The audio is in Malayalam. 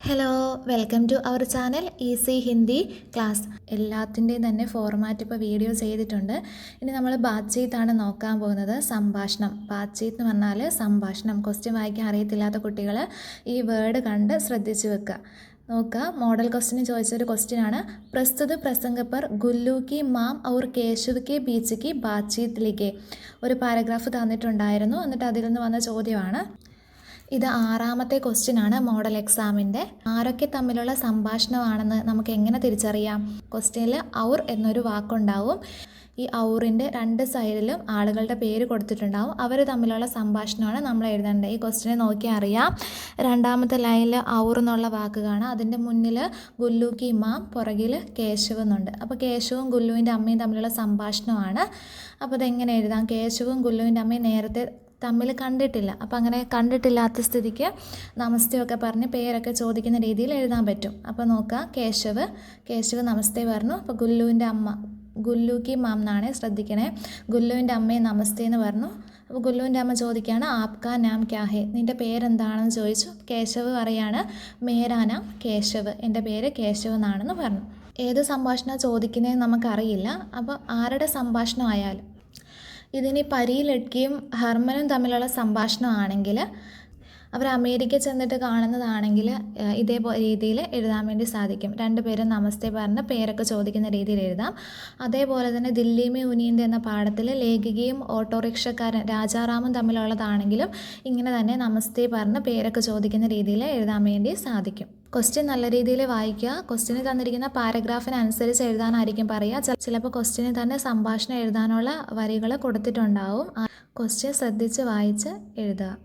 Hello, welcome to our channel easy Hindi class. എല്ലാത്തിൻ്റെയും തന്നെ ഫോർമാറ്റ് ഇപ്പോൾ വീഡിയോ ചെയ്തിട്ടുണ്ട്. ഇനി നമ്മൾ ബാത്ചീത്താണ് നോക്കാൻ പോകുന്നത്. സംഭാഷണം. ബാത്ചീത്ത് എന്ന് പറഞ്ഞാൽ സംഭാഷണം. ക്വസ്റ്റ്യൻ വായിക്കാൻ അറിയത്തില്ലാത്ത കുട്ടികൾ ഈ വേർഡ് കണ്ട് ശ്രദ്ധിച്ച് വെക്കുക. നോക്കുക, മോഡൽ ക്വസ്റ്റ്യന് ചോദിച്ചൊരു ക്വസ്റ്റ്യനാണ്. പ്രസ്തുത പ്രസംഗ पर गुल्लू की माम और केशव के बीच की बातचीत लिखे. ഒരു പാരഗ്രാഫ് തന്നിട്ടുണ്ടായിരുന്നു. എന്നിട്ട് അതിൽ നിന്ന് വന്ന ചോദ്യമാണ്. ഇത് 6ാമത്തെ ക്വസ്റ്റ്യനാണ് മോഡൽ എക്സാമിൻ്റെ. ആരൊക്കെ തമ്മിലുള്ള സംഭാഷണമാണെന്ന് നമുക്ക് എങ്ങനെ തിരിച്ചറിയാം? ക്വസ്റ്റ്യനിൽ ഔർ എന്നൊരു വാക്കുണ്ടാവും. ഈ ഔറിൻ്റെ 2 സൈഡിലും ആളുകളുടെ പേര് കൊടുത്തിട്ടുണ്ടാവും. അവർ തമ്മിലുള്ള സംഭാഷണമാണ് നമ്മൾ എഴുതേണ്ടത്. ഈ ക്വസ്റ്റ്യനെ നോക്കിയാൽ അറിയാം. 2ാമത്തെ ലൈനിൽ ഔർ എന്നുള്ള വാക്ക് കാണാം. അതിൻ്റെ മുന്നിൽ ഗുല്ലു കി മാം, പുറകിൽ കേശവ് എന്നുണ്ട്. അപ്പോൾ കേശവും ഗുല്ലുവിൻ്റെ അമ്മയും തമ്മിലുള്ള സംഭാഷണമാണ്. അപ്പോൾ ഇതെങ്ങനെ എഴുതാം? കേശവും ഗുല്ലുവിൻ്റെ അമ്മയും നേരത്തെ തമ്മിൽ കണ്ടിട്ടില്ല. അപ്പോൾ അങ്ങനെ കണ്ടിട്ടില്ലാത്ത സ്ഥിതിക്ക് നമസ്തേയൊക്കെ പറഞ്ഞ് പേരൊക്കെ ചോദിക്കുന്ന രീതിയിൽ എഴുതാൻ പറ്റും. അപ്പോൾ നോക്കുക, കേശവ് നമസ്തേ പറഞ്ഞു. അപ്പോൾ ഗുല്ലുവിൻ്റെ അമ്മ, ഗുല്ലു കി മാം എന്നാണ്, ശ്രദ്ധിക്കണേ. ഗുല്ലുവിൻ്റെ അമ്മയെ നമസ്തേ എന്ന് പറഞ്ഞു. അപ്പോൾ ഗുല്ലുവിൻ്റെ അമ്മ ചോദിക്കുകയാണ്, ആപ്കാ നാം ക്യാ ഹേ, നിൻ്റെ പേരെന്താണെന്ന് ചോദിച്ചു. കേശവ് പറയാണ്, മേരാ നാം കേശവ്, എൻ്റെ പേര് കേശവ് എന്നാണെന്ന് പറഞ്ഞു. ഏത് സംഭാഷണം ചോദിക്കുന്നതെന്ന് നമുക്കറിയില്ല. അപ്പോൾ ആരുടെ സംഭാഷണമായാലും, ഇതിനി പരി ലഡ്കിയും ഹർമനും തമ്മിലുള്ള സംഭാഷണമാണെങ്കിൽ, അവർ അമേരിക്ക ചെന്നിട്ട് കാണുന്നതാണെങ്കിൽ ഇതേ രീതിയിൽ എഴുതാൻ വേണ്ടി സാധിക്കും. 2 പേരും നമസ്തേ പറഞ്ഞ് പേരൊക്കെ ചോദിക്കുന്ന രീതിയിൽ എഴുതാം. അതേപോലെ തന്നെ ദില്ലി മേ ഉനീന്ത് എന്ന പാഠത്തിൽ ലേഖികയും ഓട്ടോറിക്ഷക്കാരൻ രാജാറാമും തമ്മിലുള്ളതാണെങ്കിലും ഇങ്ങനെ തന്നെ നമസ്തേ പറഞ്ഞ് പേരൊക്കെ ചോദിക്കുന്ന രീതിയിൽ എഴുതാൻ വേണ്ടി സാധിക്കും. ക്വസ്റ്റ്യൻ നല്ല രീതിയിൽ വായിക്കുക. ക്വസ്റ്റ്യന് തന്നിരിക്കുന്ന പാരഗ്രാഫിനനുസരിച്ച് എഴുതാനായിരിക്കും പറയുക. ചിലപ്പോൾ ക്വസ്റ്റ്യന് തന്നെ സംഭാഷണം എഴുതാനുള്ള വരികൾ കൊടുത്തിട്ടുണ്ടാവും. ക്വസ്റ്റ്യൻ ശ്രദ്ധിച്ച് വായിച്ച് എഴുതുക.